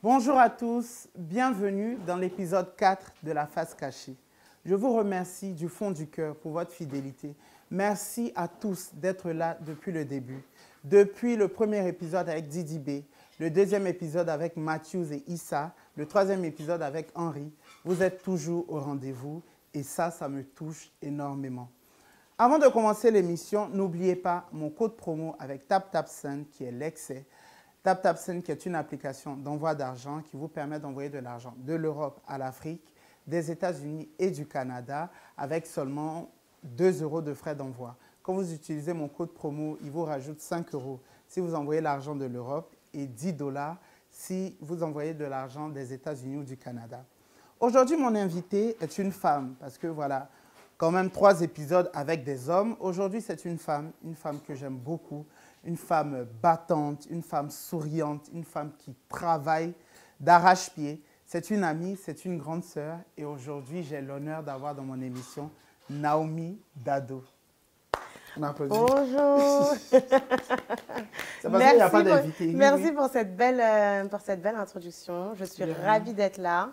Bonjour à tous, bienvenue dans l'épisode 4 de La Face Cachée. Je vous remercie du fond du cœur pour votre fidélité. Merci à tous d'être là depuis le début. Depuis le premier épisode avec Didi B, le deuxième épisode avec Matthews et Issa, le troisième épisode avec Henri, vous êtes toujours au rendez-vous et ça me touche énormément. Avant de commencer l'émission, n'oubliez pas mon code promo avec TapTapSend qui est l'excès. TapTapSend qui est une application d'envoi d'argent qui vous permet d'envoyer de l'argent de l'Europe à l'Afrique, des États-Unis et du Canada avec seulement 2 € de frais d'envoi. Quand vous utilisez mon code promo, il vous rajoute 5 € si vous envoyez l'argent de l'Europe et 10 $ si vous envoyez de l'argent des États-Unis ou du Canada. Aujourd'hui, mon invité est une femme parce que voilà, quand même 3 épisodes avec des hommes. Aujourd'hui, c'est une femme que j'aime beaucoup, une femme battante, une femme souriante, une femme qui travaille d'arrache-pied. C'est une amie, c'est une grande sœur. Et aujourd'hui, j'ai l'honneur d'avoir dans mon émission Naomi Dado. On applaudit. Bonjour. C'est parce qu'il n'y a pas d'invité. Merci pour cette belle introduction. Je suis ravie d'être là.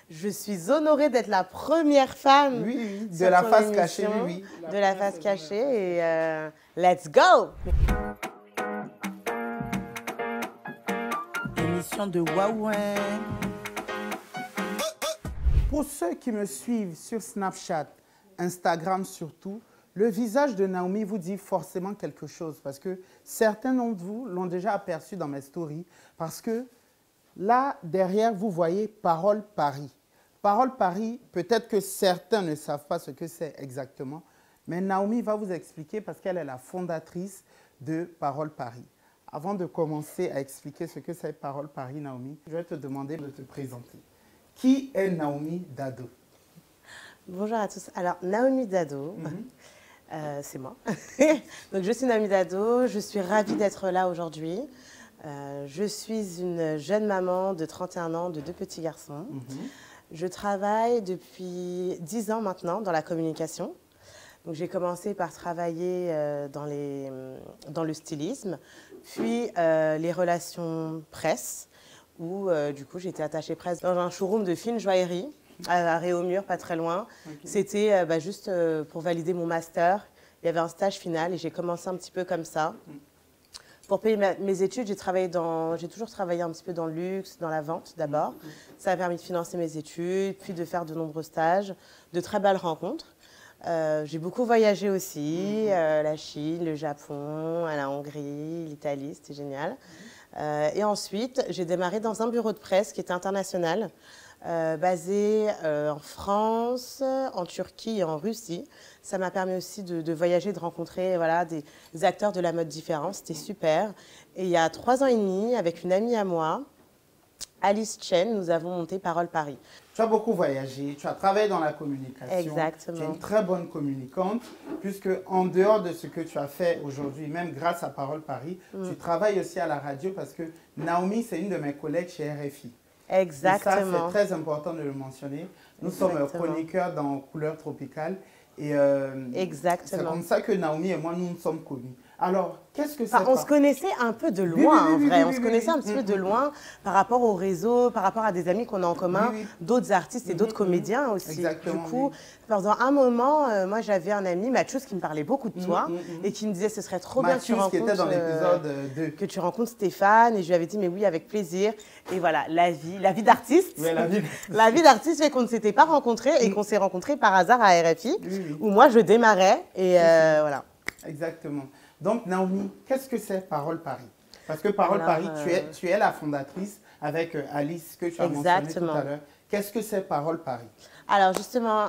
Je suis honorée d'être la première femme de La Face Cachée. De La Face Cachée. Et let's go! Émission de Huawei. Pour ceux qui me suivent sur Snapchat, Instagram surtout, le visage de Naomi vous dit forcément quelque chose parce que certains d'entre vous l'ont déjà aperçu dans mes stories parce que là, derrière, vous voyez Parole Paris. Parole Paris, peut-être que certains ne savent pas ce que c'est exactement, mais Naomi va vous expliquer parce qu'elle est la fondatrice de Parole Paris. Avant de commencer à expliquer ce que c'est Parole Paris, Naomi, je vais te demander de te présenter. Qui est Naomi Dado? Bonjour à tous. Alors, Naomi Dado, c'est moi. Donc, je suis Naomi Dado, je suis ravie d'être là aujourd'hui. Je suis une jeune maman de 31 ans, de 2 petits garçons. Je travaille depuis 10 ans maintenant dans la communication. Donc, j'ai commencé par travailler dans le stylisme, puis les relations presse, où du coup j'étais attachée presse dans un showroom de fine joaillerie à Réaumur, pas très loin. Okay. C'était juste pour valider mon master. Il y avait un stage final et j'ai commencé un petit peu comme ça. Pour payer mes études, j'ai toujours travaillé un petit peu dans le luxe, dans la vente d'abord. Ça a permis de financer mes études, puis de faire de nombreux stages, de très belles rencontres. J'ai beaucoup voyagé aussi, la Chine, le Japon, la Hongrie, l'Italie, c'était génial. Et ensuite, j'ai démarré dans un bureau de presse qui était international, basé en France, en Turquie et en Russie. Ça m'a permis aussi de voyager, de rencontrer des acteurs de la mode différents. C'était super. Et il y a 3 ans et demi, avec une amie à moi, Alice Chen, nous avons monté Parole Paris. Tu as beaucoup voyagé, tu as travaillé dans la communication. Exactement. Tu es une très bonne communicante, puisque en dehors de ce que tu as fait aujourd'hui, même grâce à Parole Paris, tu travailles aussi à la radio parce que Naomi, c'est une de mes collègues chez RFI. Exactement. Et ça, c'est très important de le mentionner. Nous sommes chroniqueurs dans Couleurs Tropicales. Et c'est comme ça que Naomi et moi, nous sommes connus. Alors, qu'est-ce que c'est? On se connaissait un peu de loin, en vrai. On se connaissait un petit peu de loin par rapport au réseau, par rapport à des amis qu'on a en commun, d'autres artistes et d'autres comédiens aussi. Exactement, du coup, pendant un moment, moi, j'avais un ami, Matthews, qui me parlait beaucoup de toi et qui me disait ce serait trop bien que tu rencontres, qui était dans l'épisode 2. Que tu rencontres Stéphane. Et je lui avais dit, mais oui, avec plaisir. Et voilà, la vie d'artiste. Oui, la vie d'artiste fait qu'on ne s'était pas rencontrés et qu'on s'est rencontrés par hasard à RFI, où moi, je démarrais. Et voilà. Exactement. Donc, Naomi, qu'est-ce que c'est Parole Paris? Parce que Parole Paris, tu es la fondatrice avec Alice, que tu as mentionné tout à l'heure. Qu'est-ce que c'est Parole Paris? Alors, justement,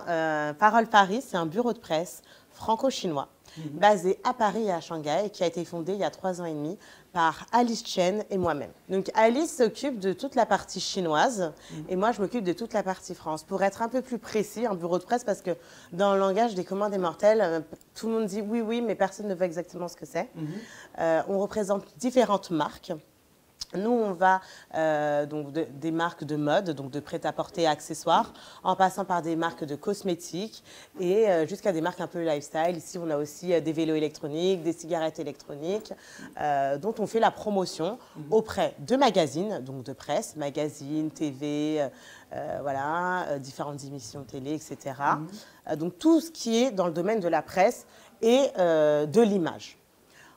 Parole Paris, c'est un bureau de presse franco-chinois basé à Paris et à Shanghai et qui a été fondé il y a 3 ans et demi par Alice Chen et moi-même. Donc, Alice s'occupe de toute la partie chinoise et moi, je m'occupe de toute la partie France. Pour être un peu plus précis, un bureau de presse, parce que dans le langage des communs des mortels, tout le monde dit oui, oui, mais personne ne voit exactement ce que c'est. On représente différentes marques. Nous, on va donc des marques de mode, donc de prêt-à-porter et accessoires, en passant par des marques de cosmétiques et jusqu'à des marques un peu lifestyle. Ici, on a aussi des vélos électroniques, des cigarettes électroniques, dont on fait la promotion auprès de magazines, donc de presse, magazines, TV, voilà, différentes émissions télé, etc. Donc tout ce qui est dans le domaine de la presse et de l'image.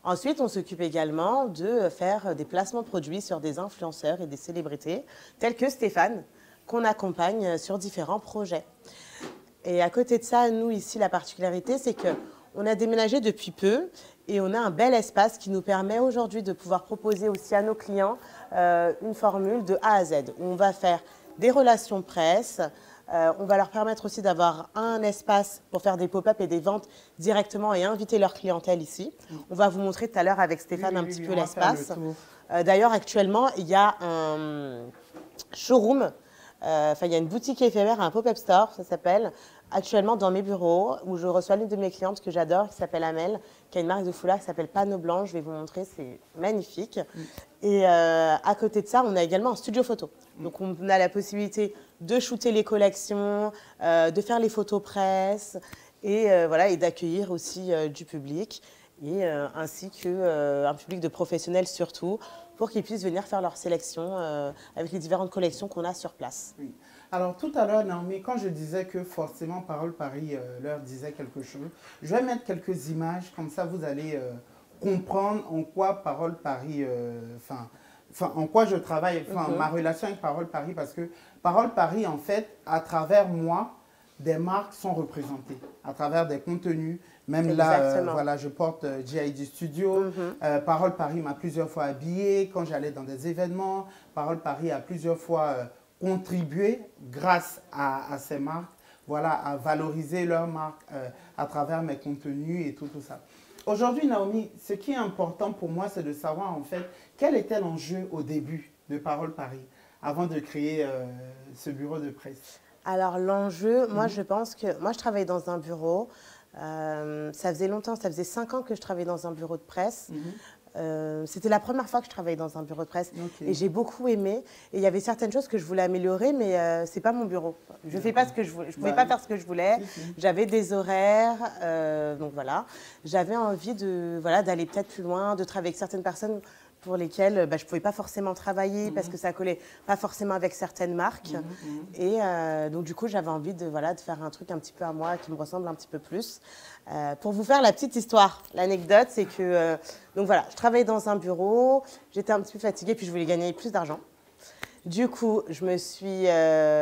Ensuite, on s'occupe également de faire des placements produits sur des influenceurs et des célébrités, tels que Stéphane, qu'on accompagne sur différents projets. Et à côté de ça, nous, ici, la particularité, c'est qu'on a déménagé depuis peu et on a un bel espace qui nous permet aujourd'hui de pouvoir proposer aussi à nos clients une formule de A à Z, où on va faire des relations presse. On va leur permettre aussi d'avoir un espace pour faire des pop-up et des ventes directement et inviter leur clientèle ici. On va vous montrer tout à l'heure avec Stéphane un petit peu l'espace. D'ailleurs, actuellement, il y a un showroom, il y a une boutique éphémère, un pop-up store, ça s'appelle, actuellement dans mes bureaux, où je reçois l'une de mes clientes que j'adore, qui s'appelle Amel, qui a une marque de foulard qui s'appelle Panneau Blanc. Je vais vous montrer, c'est magnifique. Et à côté de ça, on a également un studio photo. Donc, on a la possibilité de shooter les collections, de faire les photos presse et, voilà, et d'accueillir aussi du public, et, ainsi qu'un public de professionnels surtout, pour qu'ils puissent venir faire leur sélection avec les différentes collections qu'on a sur place. Oui. Alors tout à l'heure, Naomi, quand je disais que forcément Parole Paris leur disait quelque chose, je vais mettre quelques images, comme ça vous allez comprendre en quoi Parole Paris, en quoi je travaille, ma relation avec Parole Paris, parce que Parole Paris, en fait, à travers moi, des marques sont représentées, à travers des contenus. Même là, voilà, je porte GID Studio. Parole Paris m'a plusieurs fois habillée quand j'allais dans des événements. Parole Paris a plusieurs fois contribué, grâce à ces marques, voilà, à valoriser leurs marques à travers mes contenus et tout ça. Aujourd'hui, Naomi, ce qui est important pour moi, c'est de savoir en fait quel était l'enjeu au début de Parole Paris, avant de créer ce bureau de presse. Alors l'enjeu, moi je pense que, moi je travaillais dans un bureau, ça faisait longtemps, ça faisait 5 ans que je travaillais dans un bureau de presse. C'était la première fois que je travaillais dans un bureau de presse et j'ai beaucoup aimé. Et il y avait certaines choses que je voulais améliorer, mais c'est pas mon bureau. Je fais pas ce que je voulais. Je pouvais pas faire ce que je voulais. J'avais des horaires, donc voilà. J'avais envie de, voilà, d'aller peut-être plus loin, de travailler avec certaines personnes pour lesquelles je ne pouvais pas forcément travailler parce que ça ne collait pas forcément avec certaines marques. Et donc, du coup, j'avais envie de, voilà, de faire un truc un petit peu à moi qui me ressemble un petit peu plus. Pour vous faire la petite histoire, l'anecdote, c'est que donc voilà, je travaillais dans un bureau, j'étais un petit peu fatiguée, puis je voulais gagner plus d'argent. Du coup, je me suis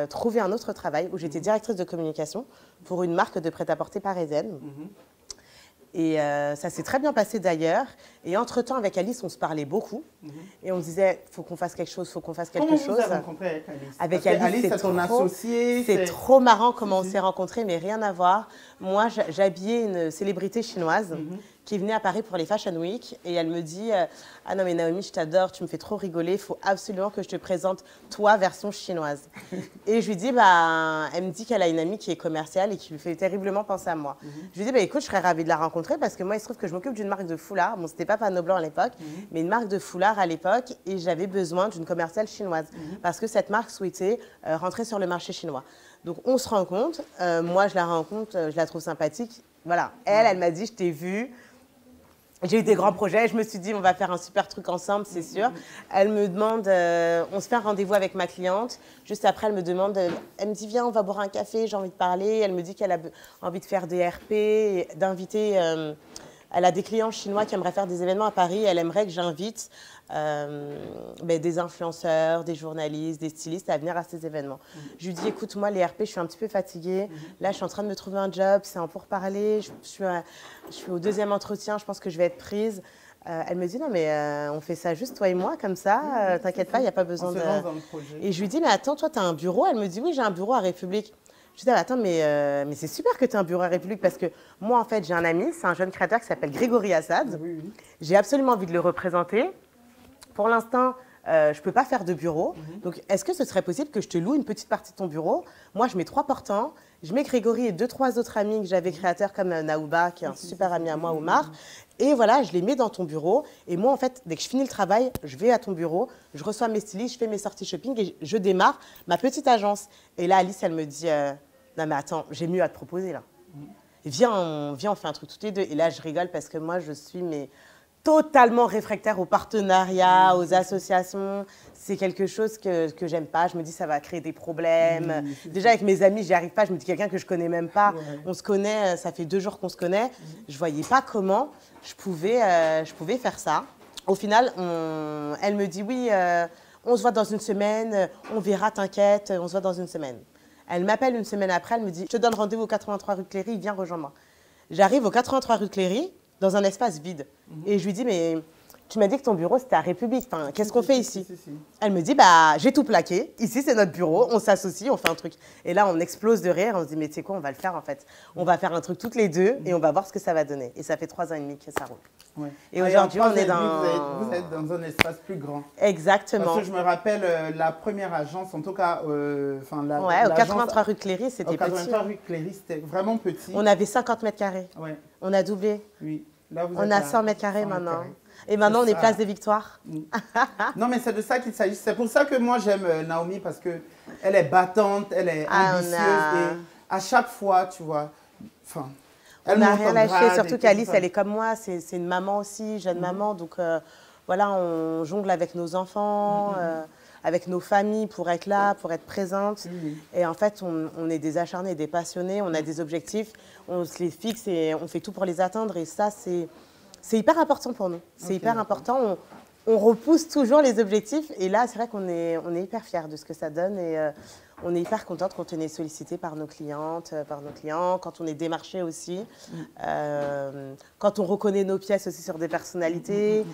trouvé un autre travail où j'étais directrice de communication pour une marque de prêt-à-porter parisienne. Et ça s'est très bien passé d'ailleurs. Et entre-temps, avec Alice, on se parlait beaucoup. Et on se disait, il faut qu'on fasse quelque chose, il faut qu'on fasse quelque chose. Comment vous avez rencontré avec Alice? Avec Alice, c'est ton associée. C'est trop marrant comment on s'est rencontrés, mais rien à voir. Moi, j'habillais une célébrité chinoise qui venait à Paris pour les Fashion Week. Et elle me dit, ah non mais Naomi, je t'adore, tu me fais trop rigoler, il faut absolument que je te présente toi, version chinoise. Et je lui dis, bah, elle me dit qu'elle a une amie qui est commerciale et qui lui fait terriblement penser à moi. Je lui dis, bah, écoute, je serais ravie de la rencontrer parce que moi, il se trouve que je m'occupe d'une marque de foulard. Bon, c'était pas Panneau Blanc à l'époque, mais une marque de foulard à l'époque, et j'avais besoin d'une commerciale chinoise parce que cette marque souhaitait rentrer sur le marché chinois. Donc on se rencontre, moi je la rencontre, je la trouve sympathique. Voilà, elle m'a dit, je t'ai vue. J'ai eu des grands projets, je me suis dit, on va faire un super truc ensemble, c'est sûr. Elle me demande, on se fait un rendez-vous avec ma cliente. Juste après, elle me demande, elle me dit, viens, on va boire un café, j'ai envie de parler. Elle me dit qu'elle a envie de faire des RP, d'inviter, elle a des clients chinois qui aimeraient faire des événements à Paris. Elle aimerait que j'invite des influenceurs, des journalistes, des stylistes à venir à ces événements. Je lui dis, écoute, moi, les RP, je suis un petit peu fatiguée. Là, je suis en train de me trouver un job, c'est en pourparlers. Je suis au 2e entretien, je pense que je vais être prise. Elle me dit, non, mais on fait ça juste toi et moi, comme ça. T'inquiète pas, il n'y a pas besoin de... Et je lui dis, mais attends, toi, tu as un bureau? Elle me dit, oui, j'ai un bureau à République. Je dis, attends, mais c'est super que tu aies un bureau à République parce que moi, en fait, j'ai un ami, c'est un jeune créateur qui s'appelle Grégory Assad. J'ai absolument envie de le représenter. Pour l'instant, je ne peux pas faire de bureau. Donc, est-ce que ce serait possible que je te loue une petite partie de ton bureau? Moi, je mets 3 portants. Je mets Grégory et 2-3 autres amis que j'avais créateurs comme Naouba, qui est un super ami à moi, Oumar. Et voilà, je les mets dans ton bureau. Et moi, en fait, dès que je finis le travail, je vais à ton bureau, je reçois mes stylistes, je fais mes sorties shopping et je démarre ma petite agence. Et là, Alice, elle me dit, non mais attends, j'ai mieux à te proposer là. Viens, on fait un truc toutes les deux. Et là, je rigole parce que moi, je suis totalement réfractaire aux partenariats, aux associations. C'est quelque chose que j'aime pas. Je me dis ça va créer des problèmes. Déjà avec mes amis, j'y arrive pas. Je me dis quelqu'un que je connais même pas. On se connaît, ça fait 2 jours qu'on se connaît. Je voyais pas comment je pouvais faire ça. Au final, elle me dit oui, on se voit dans une semaine, on verra, t'inquiète, on se voit dans une semaine. Elle m'appelle une semaine après, elle me dit je te donne rendez-vous au 83 rue de Cléry, viens rejoindre-moi. J'arrive au 83 rue de Cléry, dans un espace vide. Et je lui dis, mais tu m'as dit que ton bureau, c'était à République. Enfin, qu'est-ce qu'on fait ici? Elle me dit, bah, j'ai tout plaqué. Ici, c'est notre bureau. On s'associe, on fait un truc. Et là, on explose de rire. On se dit, mais tu sais quoi, on va le faire en fait. On va faire un truc toutes les deux et on va voir ce que ça va donner. Et ça fait 3 ans et demi que ça roule. Ouais. Et aujourd'hui, on est vous êtes dans un espace plus grand. Exactement. Parce que je me rappelle la première agence, en tout cas, au 83 rue de Cléry, c'était petit. Au 83 rue de Cléry, c'était vraiment petit. On avait 50 mètres carrés. Ouais. On a doublé. Oui. Là, on a 100 mètres carrés maintenant. Et maintenant, on est place des Victoires. Non, mais c'est de ça qu'il s'agit. C'est pour ça que moi, j'aime Naomi, parce qu'elle est battante, elle est ambitieuse. Et à chaque fois, tu vois, elle n'a rien lâché. Surtout qu'Alice, elle est comme moi. C'est une maman aussi, jeune maman. Donc, voilà, on jongle avec nos enfants, avec nos familles pour être là, pour être présente. Et en fait, on est des acharnés, des passionnés. On a des objectifs. On se les fixe et on fait tout pour les atteindre. Et ça, c'est hyper important pour nous. C'est hyper important. On repousse toujours les objectifs. Et là, c'est vrai qu'on est hyper fiers de ce que ça donne. Et on est hyper contente quand on est sollicité par nos clientes, par nos clients, quand on est démarché aussi. Quand on reconnaît nos pièces aussi sur des personnalités,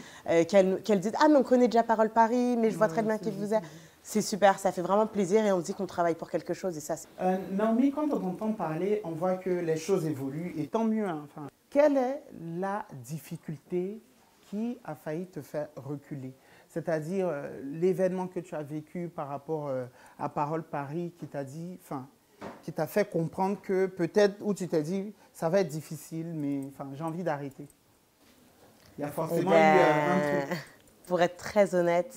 qu'elles disent « Ah, mais on connaît déjà Parole Paris, mais je vois très bien qui vous êtes. » C'est super, ça fait vraiment plaisir et on se dit qu'on travaille pour quelque chose. Et ça, Naomi, quand on t'entend parler, on voit que les choses évoluent et tant mieux. Hein. Quelle est la difficulté qui a failli te faire reculer? C'est-à-dire l'événement que tu as vécu par rapport à Parole Paris qui t'a dit, qui t'a fait comprendre que peut-être, où tu t'es dit, ça va être difficile, mais j'ai envie d'arrêter. Il y a forcément eu un truc. Pour être très honnête,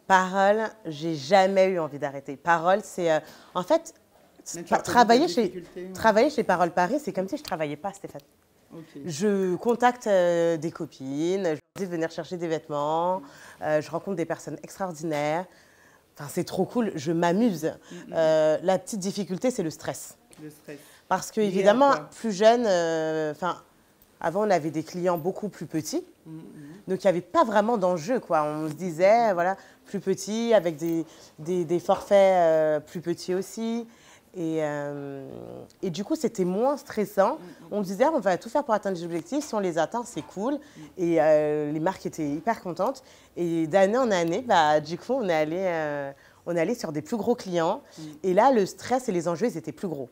Parole, j'ai jamais eu envie d'arrêter. Parole, c'est en fait, travailler chez Parole Paris, c'est comme si je ne travaillais pas, Stéphane. Okay. Je contacte des copines, je leur dis de venir chercher des vêtements, je rencontre des personnes extraordinaires. C'est trop cool, je m'amuse. La petite difficulté, c'est le stress. Le stress. Parce que, évidemment, plus jeune, avant, on avait des clients beaucoup plus petits. Donc, il n'y avait pas vraiment d'enjeu, quoi. On se disait, voilà, plus petit, avec des forfaits plus petits aussi. Et du coup, c'était moins stressant. On disait, on va tout faire pour atteindre les objectifs. Si on les atteint, c'est cool. Et les marques étaient hyper contentes. Et d'année en année, du coup, on est allé sur des plus gros clients. Et là, le stress et les enjeux, ils étaient plus gros.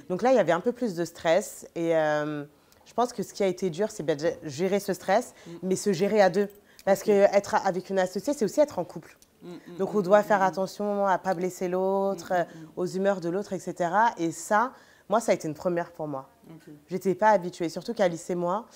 Donc là, il y avait un peu plus de stress. Et je pense que ce qui a été dur, c'est de gérer ce stress, mais se gérer à deux. Parce qu'être avec une associée, c'est aussi être en couple. Donc, on doit faire attention à ne pas blesser l'autre, aux humeurs de l'autre, etc. Et ça, moi, ça a été une première pour moi. Je n'étais pas habituée, surtout qu'Alice et moi,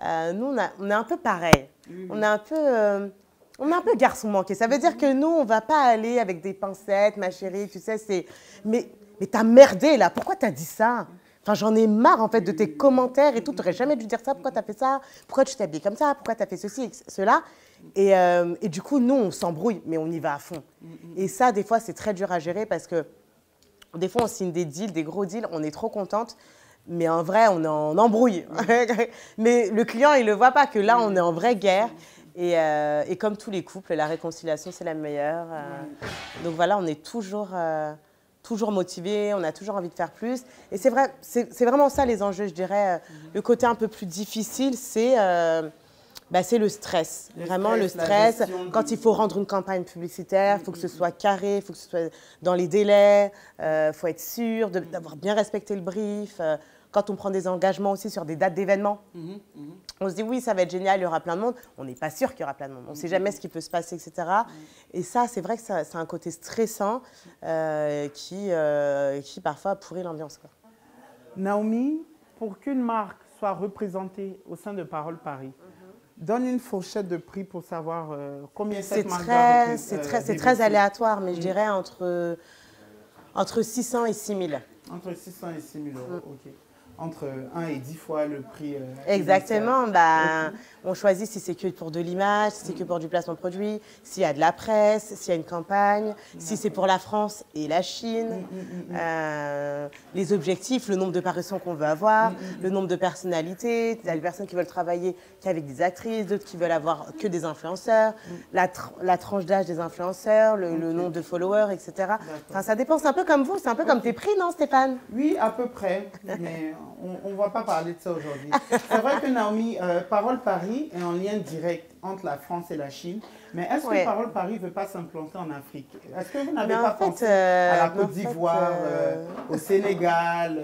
nous, on est un peu pareil. On est un peu garçon manqué. Ça veut dire que nous, on ne va pas aller avec des pincettes, ma chérie, tu sais, c'est... Mais t'as merdé, là. Pourquoi t'as dit ça? J'en ai marre, en fait, de tes commentaires et tout. Tu n'aurais jamais dû dire ça. Pourquoi tu as fait ça? Pourquoi tu t'es habillée comme ça? Pourquoi tu as fait ceci et cela? Et du coup, nous, on s'embrouille, mais on y va à fond. Et ça, des fois, c'est très dur à gérer parce que des fois, on signe des deals, des gros deals, on est trop contente. Mais en vrai, on est en embrouille. Mais le client, il ne le voit pas que là, on est en vraie guerre. Et comme tous les couples, la réconciliation, c'est la meilleure. Donc voilà, on est toujours motivé, on a toujours envie de faire plus. Et c'est vrai, c'est vraiment ça les enjeux, je dirais. Le côté un peu plus difficile, c'est le stress. Vraiment le stress. Quand il faut rendre une campagne publicitaire, il faut que ce soit carré, il faut que ce soit dans les délais, il faut être sûr d'avoir bien respecté le brief. quand on prend des engagements aussi sur des dates d'événements, on se dit oui, ça va être génial, il y aura plein de monde. On n'est pas sûr qu'il y aura plein de monde. On ne sait jamais ce qui peut se passer, etc. Et ça, c'est vrai que c'est un côté stressant qui parfois pourrit l'ambiance. Naomi, pour qu'une marque soit représentée au sein de Parole Paris, donne une fourchette de prix pour savoir combien cette marque doit C'est très aléatoire, mais je dirais entre 600 et 6 000. Entre 600 et 6 000 euros, ok. Entre 1 et 10 fois le prix. Exactement. Bah, on choisit si c'est que pour de l'image, si c'est que pour du placement produit, s'il y a de la presse, s'il y a une campagne, si c'est pour la France et la Chine, les objectifs, le nombre de parutions qu'on veut avoir, le nombre de personnalités. Il y a des personnes qui veulent travailler qu'avec des actrices, d'autres qui veulent avoir que des influenceurs, la tranche d'âge des influenceurs, le nombre de followers, etc. Enfin, ça dépend, c'est un peu comme vous, c'est un peu comme tes prix, non Stéphane? Oui, à peu près, mais on ne va pas parler de ça aujourd'hui. C'est vrai que Naomi, Parole Paris est en lien direct entre la France et la Chine, mais est-ce que Parole Paris ne veut pas s'implanter en Afrique? Est-ce que vous n'avez pas pensé à la Côte d'Ivoire, au Sénégal,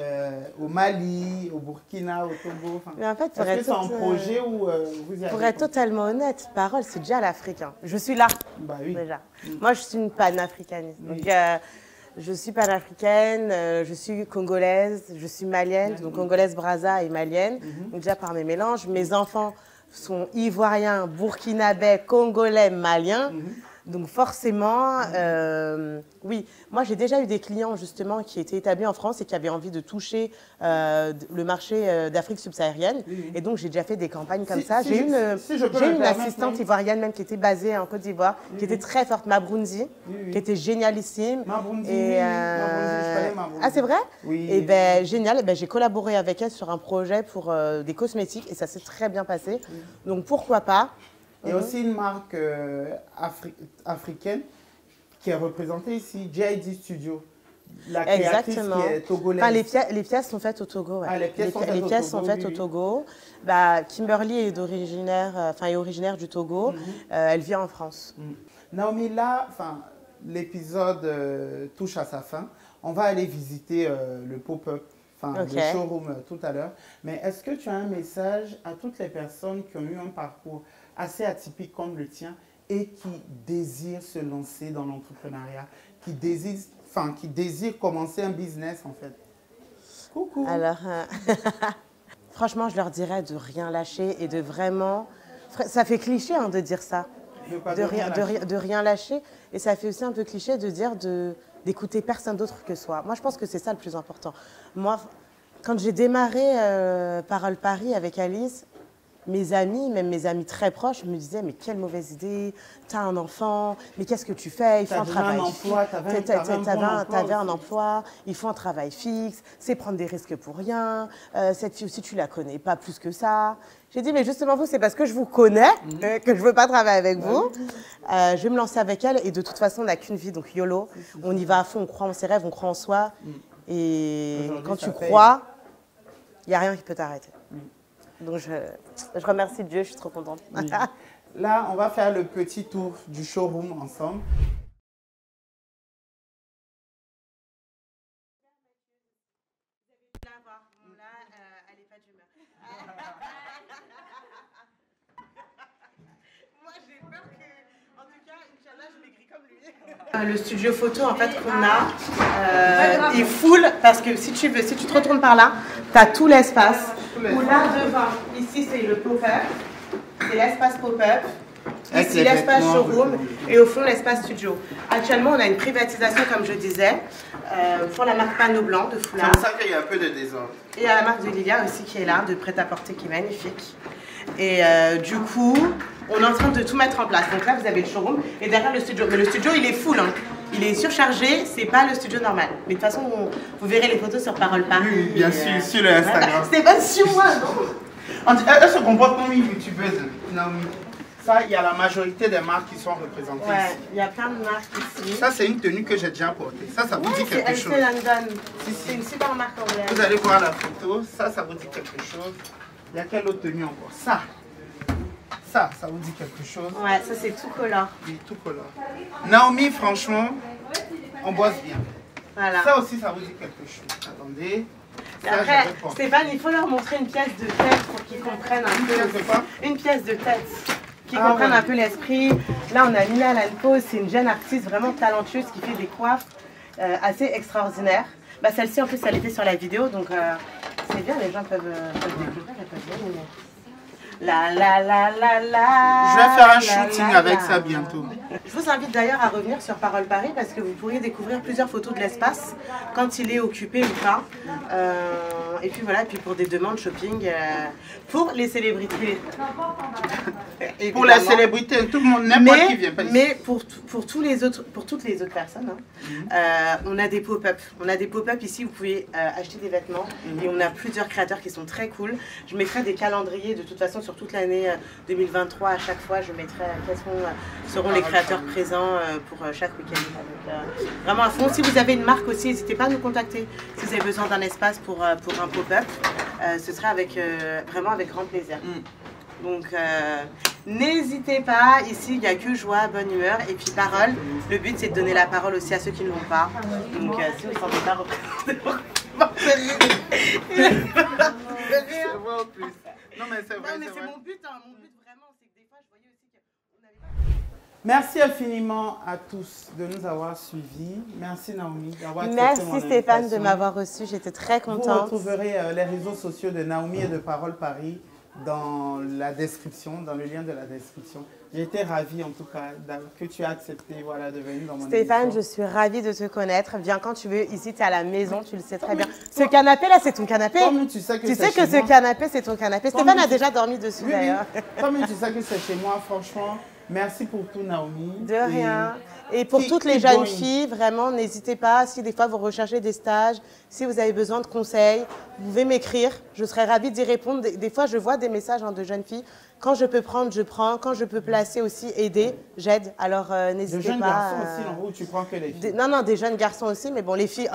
au Mali, au Burkina, au Togo? Est-ce que c'est un projet où vous y avez? Pour être totalement honnête, Parole, c'est déjà l'Africain. Je suis là, déjà. Moi, je suis une panafricaniste. Donc, je suis panafricaine, je suis congolaise, je suis malienne, donc congolaise, brazza et malienne. Donc déjà par mes mélanges, mes enfants sont ivoiriens, burkinabés, congolais, maliens. Donc forcément, oui, moi j'ai déjà eu des clients justement qui étaient établis en France et qui avaient envie de toucher le marché d'Afrique subsaharienne. Et donc j'ai déjà fait des campagnes comme ça. J'ai une assistante ivoirienne même qui était basée en Côte d'Ivoire, qui était très forte, Mabrounzi, qui était génialissime. Mabrounzi, je connais Mabrounzi. Ah c'est vrai? Oui. Et ben génial, et ben, j'ai collaboré avec elle sur un projet pour des cosmétiques et ça s'est très bien passé. Donc pourquoi pas? Il y a aussi une marque africaine qui est représentée ici, JID Studio. La créatrice qui est togolaise. Enfin, les pièces sont faites au Togo. Ouais. Ah, les pièces sont faites au Togo. Bah, Kimberly est originaire du Togo. Elle vit en France. Naomi, là, l'épisode touche à sa fin. On va aller visiter le pop-up. Le showroom tout à l'heure. Mais est-ce que tu as un message à toutes les personnes qui ont eu un parcours assez atypique comme le tien et qui désirent se lancer dans l'entrepreneuriat, qui désirent commencer un business en fait? Coucou. Alors, franchement, je leur dirais de rien lâcher et de vraiment... Ça fait cliché de dire ça, de rien lâcher. Et ça fait aussi un peu cliché de dire d'écouter personne d'autre que soi. Moi, je pense que c'est ça le plus important. Moi, quand j'ai démarré Parole Paris avec Alice, mes amis, même mes amis très proches, me disaient « Mais quelle mauvaise idée, t'as un enfant, mais qu'est-ce que tu fais? Il faut un travail fixe. T'avais un emploi, il faut un travail fixe, c'est prendre des risques pour rien, cette fille aussi, tu la connais pas plus que ça. » J'ai dit « Mais justement, vous, c'est parce que je vous connais que je veux pas travailler avec vous. Je vais me lancer avec elle et de toute façon, on n'a qu'une vie, donc YOLO. On y va à fond, on croit en ses rêves, on croit en soi. Et quand tu crois, il n'y a rien qui peut t'arrêter. » Donc, je remercie Dieu, je suis trop contente. Oui. Là, on va faire le petit tour du showroom ensemble. Moi, j'ai peur que, en tout cas, Inch'Allah, je maigris comme lui. Le studio photo en fait qu'on a est full parce que si tu te retournes par là, tu as tout l'espace. Là devant, ici c'est le pop-up, c'est l'espace pop-up. Ici l'espace showroom et au fond l'espace studio. Actuellement on a une privatisation comme je disais pour la marque Panneau Blanc de foulard. C'est pour ça qu'il y a un peu de désordre. Et il y a la marque de Lilia aussi qui est là, de prêt-à-porter qui est magnifique. Et du coup, on est en train de tout mettre en place. Donc là, vous avez le showroom et derrière le studio. Mais le studio, il est full. Il est surchargé, c'est pas le studio normal. Mais de toute façon, vous verrez les photos sur Parole Paris. Oui, bien sûr, sur le Instagram. C'est pas sur moi, non? Elle se comporte comme une youtubeuse, Naomi. Ça, il y a la majorité des marques qui sont représentées ici. Il y a plein de marques ici. Ça, c'est une tenue que j'ai déjà portée. Ça vous dit quelque chose? C'est une super marque anglaise. Vous allez voir la photo. Ça vous dit quelque chose. Il y a quelle autre tenue encore? Ça vous dit quelque chose? Ouais, ça c'est tout color. Oui, tout color. Naomi, franchement, on bosse bien. Voilà. Ça aussi, ça vous dit quelque chose. Attendez. Après, Stéphane, il faut leur montrer une pièce de tête pour qu'ils comprennent un peu. Une pièce de tête. Qui comprennent un peu l'esprit. Là, on a Mina Lanpo, c'est une jeune artiste vraiment talentueuse qui fait des coiffes assez extraordinaires. Bah, celle-ci, en plus, elle était sur la vidéo, donc c'est bien, les gens peuvent découvrir, elles peuvent bien aimer. La la la la la. Je vais faire un shooting avec ça bientôt. Je vous invite d'ailleurs à revenir sur Parole Paris parce que vous pourriez découvrir plusieurs photos de l'espace quand il est occupé ou pas. Et puis voilà, puis pour des demandes shopping pour les célébrités. Pour la célébrité, tout le monde, n'importe qui vient pas ici. Mais pour toutes les autres personnes, on a des pop-up. On a des pop-up ici, vous pouvez acheter des vêtements et on a plusieurs créateurs qui sont très cool. Je mettrai des calendriers de toute façon sur toute l'année 2023. À chaque fois, je mettrai quels seront les créateurs présents pour chaque week-end. Donc, vraiment à fond. Si vous avez une marque aussi, n'hésitez pas à nous contacter. Si vous avez besoin d'un espace pour un pop-up, ce sera vraiment avec grand plaisir. Donc, n'hésitez pas. Ici, il n'y a que joie, bonne humeur et puis parole. Le but, c'est de donner la parole aussi à ceux qui ne l'ont pas. Donc, si vous ne sentez pas représenté, Non, mais c'est vrai. Non, mais c'est mon but. Mon but, vraiment, c'est que des fois, je voyais aussi qu'on n'avait pas... Merci infiniment à tous de nous avoir suivis. Merci Naomi d'avoir accepté Merci mon Stéphane invitation. de m'avoir reçu. J'étais très contente. Vous retrouverez les réseaux sociaux de Naomi et de Parole Paris dans la description, dans le lien de la description. J'ai été ravie en tout cas que tu aies accepté de venir dans mon Stéphane, émission. je suis ravie de te connaître. Viens quand tu veux. Ici, tu es à la maison, tu le sais très bien. Ce canapé-là, c'est ton canapé. Tu sais que, ce canapé, c'est ton canapé. Stéphane a déjà dormi dessus d'ailleurs. Toi-même, tu sais que c'est chez moi, franchement. Merci pour tout, Naomi. De rien. Et pour toutes les jeunes filles, vraiment, n'hésitez pas. Si des fois vous recherchez des stages, si vous avez besoin de conseils, vous pouvez m'écrire. Je serai ravie d'y répondre. Des fois, je vois des messages de jeunes filles. Quand je peux prendre, je prends. Quand je peux placer aussi, aider, j'aide. Alors, n'hésitez pas. Des jeunes garçons aussi, non, ou tu prends que les filles? Non, des jeunes garçons aussi. Mais bon, les filles...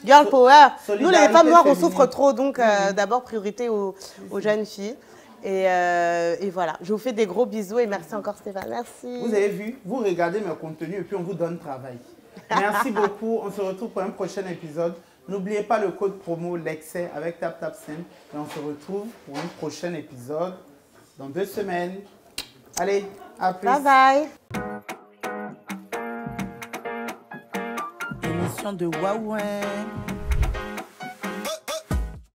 Girl power. Nous, les femmes noires, on souffre trop. Donc, d'abord, priorité aux jeunes filles. Et voilà, je vous fais des gros bisous et merci encore Stéphane, merci. Vous avez vu, vous regardez mes contenus et puis on vous donne travail. Merci beaucoup, on se retrouve pour un prochain épisode. N'oubliez pas le code promo l'excès avec TapTapSend et on se retrouve pour un prochain épisode dans 2 semaines. Allez, à plus. Bye bye. Émission de Waouin.